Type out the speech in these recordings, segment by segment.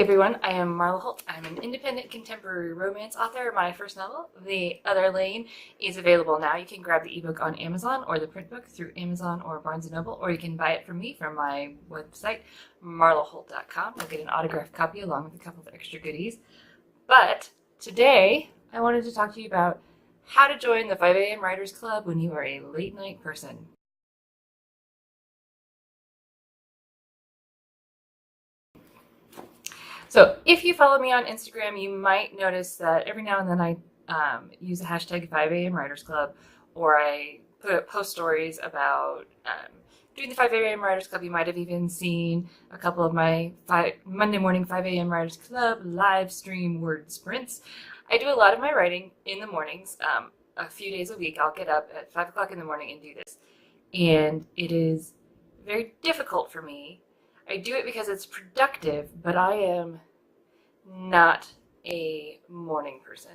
everyone, I am Marla Holt. I'm an independent contemporary romance author. My first novel, The Other Lane, is available now. You can grab the ebook on Amazon or the print book through Amazon or Barnes & Noble, or you can buy it from me from my website, marlaholt.com. You'll get an autographed copy along with a couple of extra goodies. But today, I wanted to talk to you about how to join the 5 a.m. Writers Club when you are a late night person. So if you follow me on Instagram, you might notice that every now and then I use the hashtag 5 a.m. Writers Club, or I post stories about doing the 5 a.m. Writers Club. You might have even seen a couple of my Monday morning 5 a.m. Writers Club live stream word sprints. I do a lot of my writing in the mornings. A few days a week, I'll get up at 5 o'clock in the morning and do this. And it is very difficult for me. I do it because it's productive, but I am not a morning person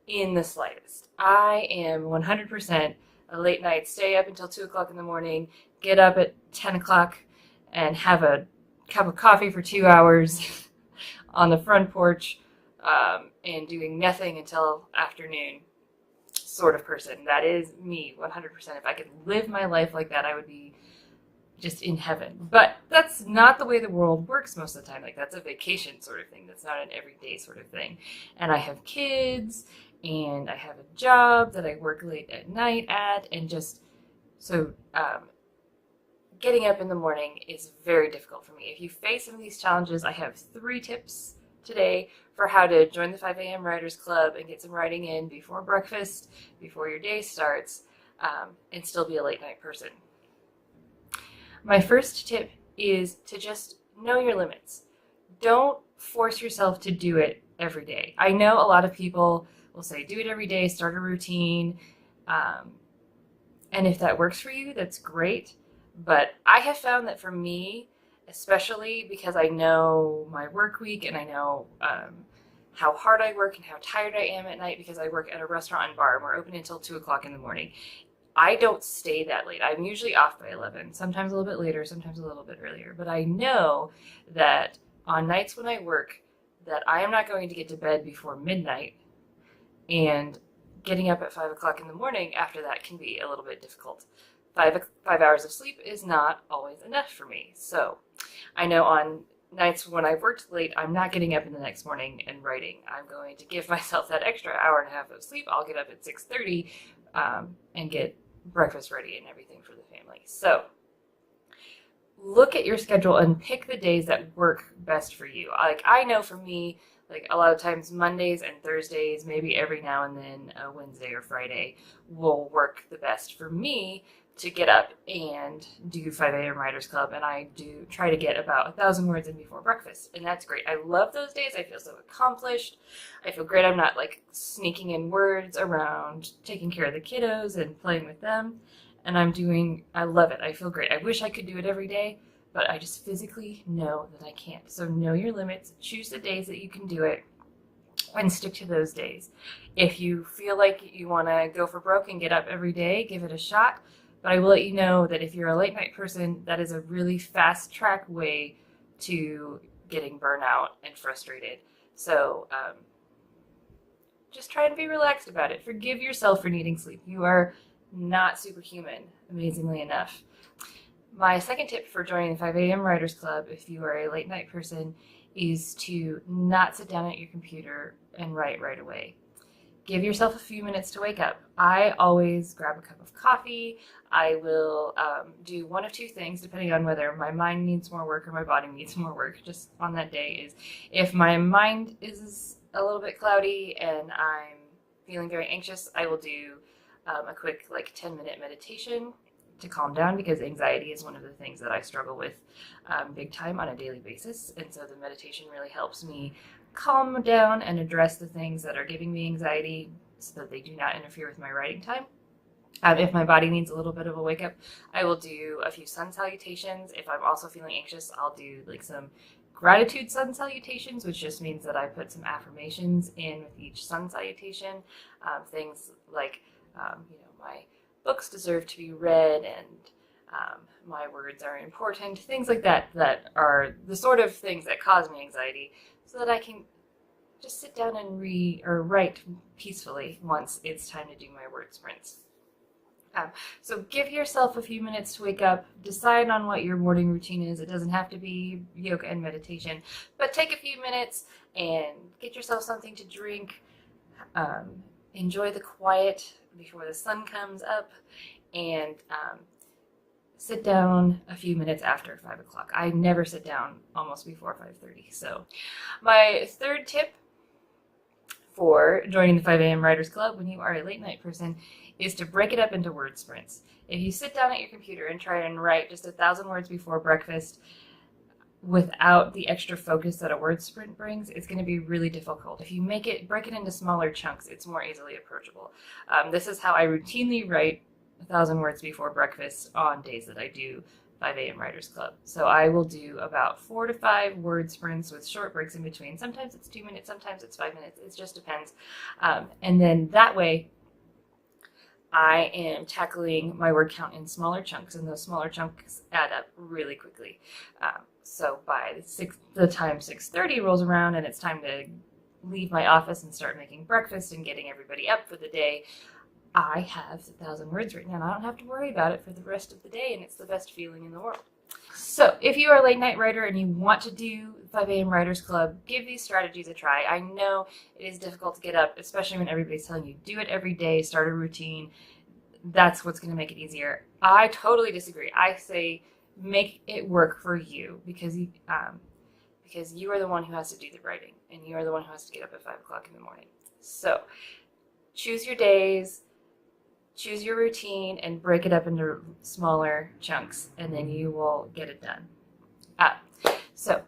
in the slightest. I am 100% a late night, stay up until 2 o'clock in the morning, get up at 10 o'clock and have a cup of coffee for 2 hours on the front porch and doing nothing until afternoon sort of person. That is me 100%. If I could live my life like that, I would be just in heaven. But that's not the way the world works most of the time. Like, that's a vacation sort of thing. That's not an everyday sort of thing. And I have kids, and I have a job that I work late at night at, and just so getting up in the morning is very difficult for me. If you face some of these challenges, I have 3 tips today for how to join the 5 a.m. Writers Club and get some writing in before breakfast, before your day starts, and still be a late night person. My first tip is to just know your limits. Don't force yourself to do it every day. I know a lot of people will say, do it every day, start a routine. And if that works for you, that's great. But I have found that for me, especially because I know my work week and I know how hard I work and how tired I am at night, because I work at a restaurant and bar and we're open until 2 o'clock in the morning. I don't stay that late. I'm usually off by 11, sometimes a little bit later, sometimes a little bit earlier. But I know that on nights when I work, that I am not going to get to bed before midnight, and getting up at 5 o'clock in the morning after that can be a little bit difficult. 5 hours of sleep is not always enough for me. So I know on nights when I've worked late, I'm not getting up in the next morning and writing. I'm going to give myself that extra hour and a half of sleep. I'll get up at 6:30 and get breakfast ready and everything for the family. So look at your schedule and pick the days that work best for you. Like, I know for me, like, a lot of times Mondays and Thursdays, maybe every now and then a Wednesday or Friday, will work the best for me to get up and do 5 a.m. Writers Club. And I do try to get about 1,000 words in before breakfast. And that's great. I love those days. I feel so accomplished. I feel great. I'm not like sneaking in words around taking care of the kiddos and playing with them. And I love it. I feel great. I wish I could do it every day, but I just physically know that I can't. So know your limits. Choose the days that you can do it and stick to those days. If you feel like you want to go for broke and get up every day, give it a shot. But I will let you know that if you're a late night person, that is a really fast track way to getting burnout and frustrated. So just try and be relaxed about it. Forgive yourself for needing sleep. You are not superhuman, amazingly enough. My second tip for joining the 5 a.m. Writers Club, if you are a late night person, is to not sit down at your computer and write right away. Give yourself a few minutes to wake up. I always grab a cup of coffee. I will do one of 2 things, depending on whether my mind needs more work or my body needs more work just on that day. Is if my mind is a little bit cloudy and I'm feeling very anxious, I will do a quick 10-minute meditation to calm down, because anxiety is one of the things that I struggle with big time on a daily basis. And so the meditation really helps me calm down and address the things that are giving me anxiety so that they do not interfere with my writing time. If my body needs a little bit of a wake up, I will do a few sun salutations. If I'm also feeling anxious, I'll do some gratitude sun salutations, which just means that I put some affirmations in with each sun salutation. Things like, my books deserve to be read, and my words are important, things like that, that are the sort of things that cause me anxiety, so that I can just sit down and read or write peacefully once it's time to do my word sprints. So give yourself a few minutes to wake up, decide on what your morning routine is. It doesn't have to be yoga and meditation, but take a few minutes and get yourself something to drink. Enjoy the quiet before the sun comes up, and sit down a few minutes after 5 o'clock. I never sit down almost before 5:30. So my third tip for joining the 5 a.m. Writers Club when you are a late night person is to break it up into word sprints. If you sit down at your computer and try and write just 1,000 words before breakfast without the extra focus that a word sprint brings, it's going to be really difficult. If you break it into smaller chunks, it's more easily approachable. This is how I routinely write 1,000 words before breakfast on days that I do 5 a.m. Writers Club. So I will do about 4 to 5 word sprints with short breaks in between. Sometimes it's 2 minutes, sometimes it's 5 minutes. It just depends. And then that way, I am tackling my word count in smaller chunks, and those smaller chunks add up really quickly. So by the time 6:30 rolls around and it's time to leave my office and start making breakfast and getting everybody up for the day, I have 1,000 words written and I don't have to worry about it for the rest of the day, and it's the best feeling in the world. So if you are a late night writer and you want to do 5 a.m. Writers Club, give these strategies a try. I know it is difficult to get up, especially when everybody's telling you do it every day, start a routine. That's what's going to make it easier. I totally disagree. I say make it work for you, because you are the one who has to do the writing, and you are the one who has to get up at 5 o'clock in the morning. So choose your days, choose your routine, and break it up into smaller chunks, and then you will get it done. So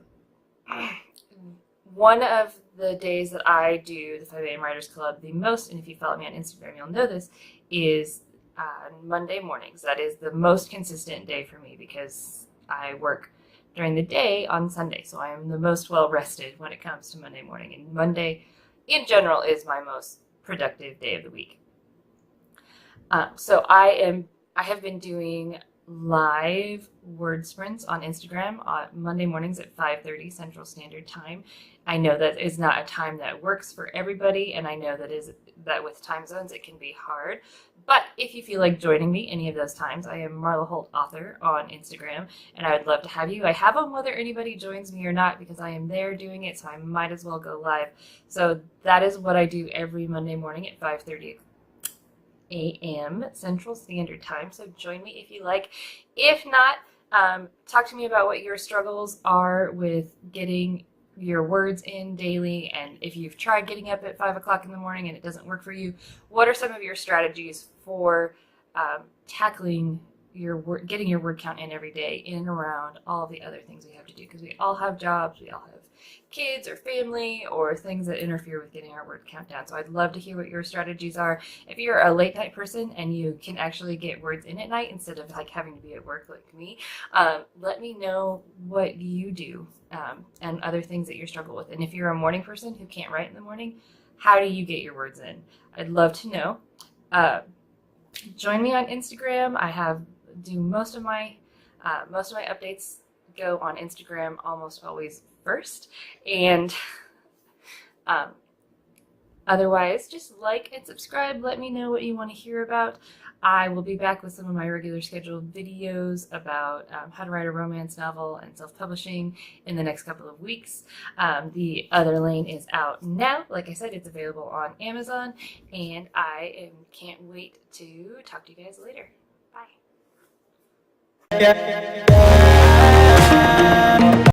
one of the days that I do the 5 a.m. Writers Club the most, and if you follow me on Instagram, you'll know this, is Monday mornings. That is the most consistent day for me because I work during the day on Sunday, so I am the most well-rested when it comes to Monday morning, and Monday in general is my most productive day of the week. So I have been doing live word sprints on Instagram on Monday mornings at 5:30 Central Standard Time. I know that is not a time that works for everybody, and I know that with time zones it can be hard. But if you feel like joining me any of those times, I am Marla Holt Author on Instagram, and I would love to have you. I have them whether anybody joins me or not because I am there doing it, so I might as well go live. So that is what I do every Monday morning at 5:30 a.m. Central Standard Time. So join me if you like. If not, talk to me about what your struggles are with getting your words in daily, and if you've tried getting up at 5 o'clock in the morning and it doesn't work for you, what are some of your strategies for tackling getting your word count in every day, in and around all the other things we have to do, because we all have jobs, we all have kids or family or things that interfere with getting our word count down. So I'd love to hear what your strategies are. If you're a late night person and you can actually get words in at night instead of like having to be at work like me, let me know what you do and other things that you struggle with. And if you're a morning person who can't write in the morning, how do you get your words in? I'd love to know. Join me on Instagram. I do most of my updates go on Instagram almost always first, and otherwise just like and subscribe. Let me know what you want to hear about. I will be back with some of my regular scheduled videos about how to write a romance novel and self-publishing in the next couple of weeks. The Other Lane is out now. Like I said, it's available on Amazon, and I can't wait to talk to you guys later. Bye.